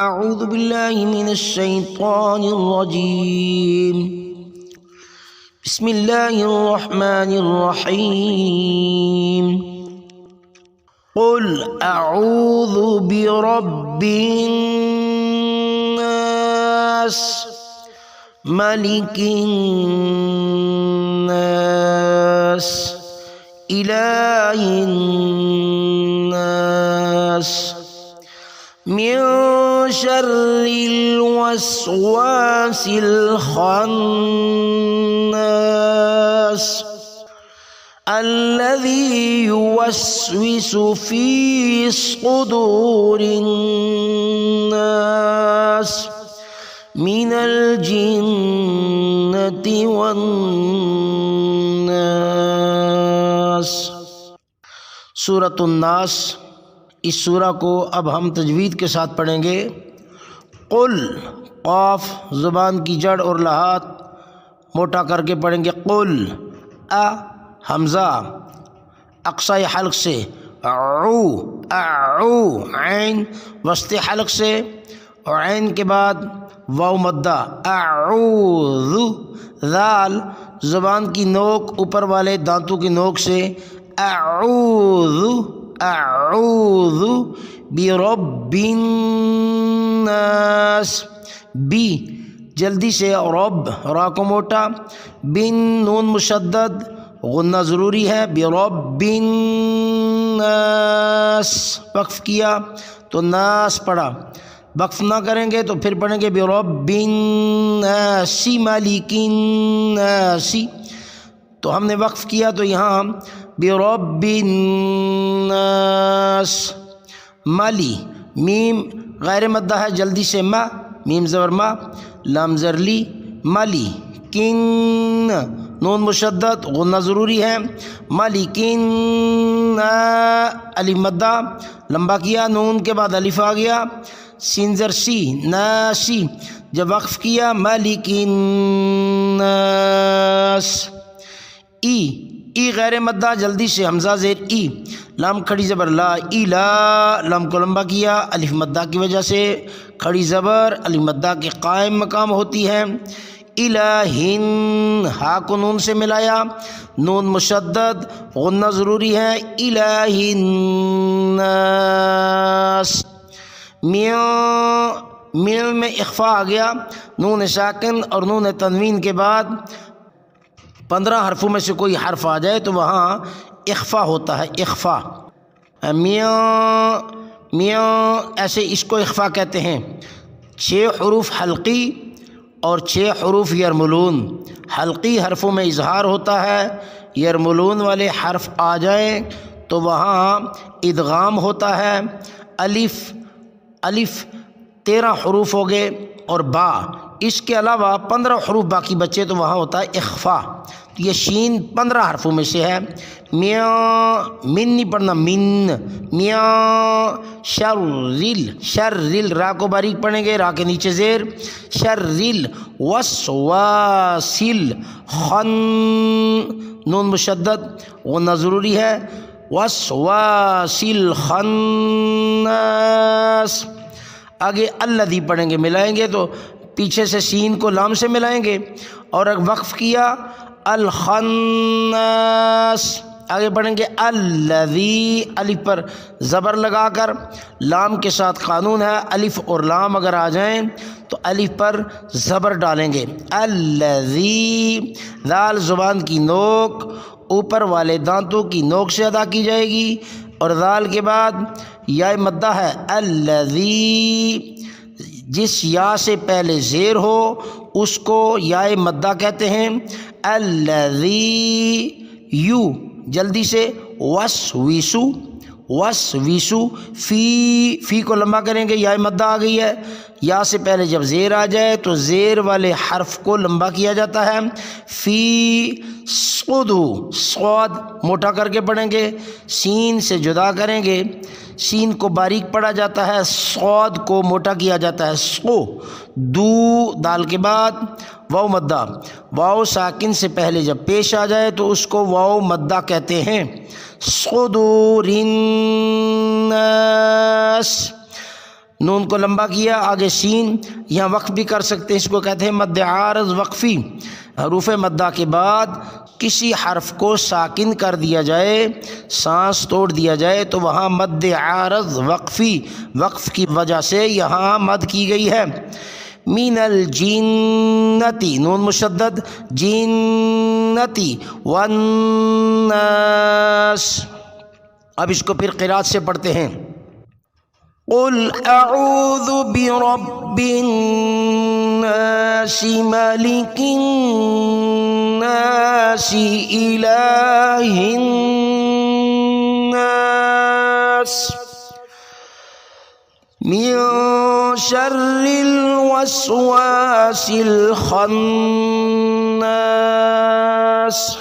أعوذ بالله من الشيطان الرجيم. بسم الله الرحمن الرحيم. قل أعوذ برب الناس ملك الناس إله الناس من شر الوسواس الخناس الذي يوسوس في صدور الناس من الجنة والناس. سورۃ الناس. اس سورہ کو اب ہم تجوید کے ساتھ پڑھیں گے. قل، قاف زبان کی جڑ اور لحات موٹا کر کے پڑھیں گے. قل، حمزہ اقصی حلق سے، اعو اعو، عین وسط حلق سے، اور عین کے بعد واو مدہ، اعوذ. ذال زبان کی نوک اوپر والے دانتوں کی نوک سے، اعوذ اعوذ برب الناس. بی جلدی سے رب، را کو موٹا، بن نون مشدد، غنہ ضروری ہے، برب الناس. وقف کیا تو ناس پڑھا، وقف نہ کریں گے تو پھر پڑھیں گے برب الناس مالک الناس. تو ہم نے وقف کیا تو یہاں برب الناس. مالی، میم غیر مدہ ہے، جلدی سے ما، میم زبر ما، لام زرلی، مالی کن، نون مشدد، غنہ ضروری ہے، مالی کن، الف مدہ لمبا کیا، نون کے بعد الف آ گیا، سین زر سی، ناسی. جب وقف کیا مالک الناس. ای غیر مدہ، جلدی سے حمزہ زیر ای، لام کھڑی زبر لا، ای لا، لام کو لمبا کیا، الف مدہ کی وجہ سے کھڑی زبر الف مدہ کے قائم مقام ہوتی ہے. الہن، ہا کو نون سے ملایا، نون مشدد، غنہ ضروری ہے، الہ الناس. میل میں اخفا آ گیا، نون ساکن اور نون تنوین کے بعد 15 حرفوں میں سے کوئی حرف آ جائے تو وہاں اخفا ہوتا ہے، اخفا. میاں میاں، ایسے اس کو اخفا کہتے ہیں. 6 حروف حلقی اور 6 حروف یرملون. حلقی حرفوں میں اظہار ہوتا ہے، یرملون والے حرف آ جائیں تو وہاں ادغام ہوتا ہے. الف 13 حروف ہو گئے اور با، اس کے علاوہ 15 حروف باقی بچے تو وہاں ہوتا ہے اخفا. یہ شین 15 حرفوں میں سے ہے. میاں، من نہیں پڑھنا، من. میاں شرل، شرل، را کو باریک پڑھیں گے، را کے نیچے زیر، شرل وسواسل خن، نون مشدد، غنہ ضروری ہے، وسواسل خناس. آگے الذی پڑھیں گے، ملائیں گے تو پیچھے سے سین کو لام سے ملائیں گے، اور اگر وقف کیا الخناس. آگے پڑھیں گے الذی، الف پر زبر لگا کر، لام کے ساتھ قانون ہے، الف اور لام اگر آ جائیں تو الف پر زبر ڈالیں گے. الذی، ذال زبان کی نوک اوپر والے دانتوں کی نوک سے ادا کی جائے گی، اور ذال کے بعد یا مدہ ہے. الذی، جس یا سے پہلے زیر ہو اس کو یا مدہ کہتے ہیں. الذی، یو جلدی سے، وسوسو وسوسو، فی کو لمبا کریں گے، یا مدہ آ گئی ہے، یا سے پہلے جب زیر آ جائے تو زیر والے حرف کو لمبا کیا جاتا ہے. فی صدو، صاد موٹا کر کے پڑھیں گے، سین سے جدا کریں گے، سین کو باریک پڑھا جاتا ہے، صاد کو موٹا کیا جاتا ہے. سو دو، دال کے بعد واو مدہ، واو ساکن سے پہلے جب پیش آ جائے تو اس کو واو مدہ کہتے ہیں. صدور الناس، نون کو لمبا کیا، آگے سین، یہاں وقف بھی کر سکتے ہیں، اس کو کہتے ہیں مد عارض وقفی۔ حروف مدہ کے بعد کسی حرف کو ساکن کر دیا جائے، سانس توڑ دیا جائے تو وہاں مد عارض وقفی، وقف کی وجہ سے یہاں مد کی گئی ہے۔ من الجنتی، نون مشدد، جنتی، والناس۔ اب اس کو پھر قرات سے پڑھتے ہیں۔ قل اعوذ برب الناس ملک الناس الہ الناس من شر الوسواس الخناس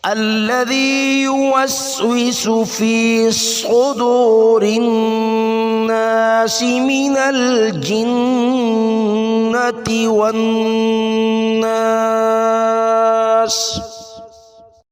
الذي يوسوس في صدور الناس من الجنة والناس۔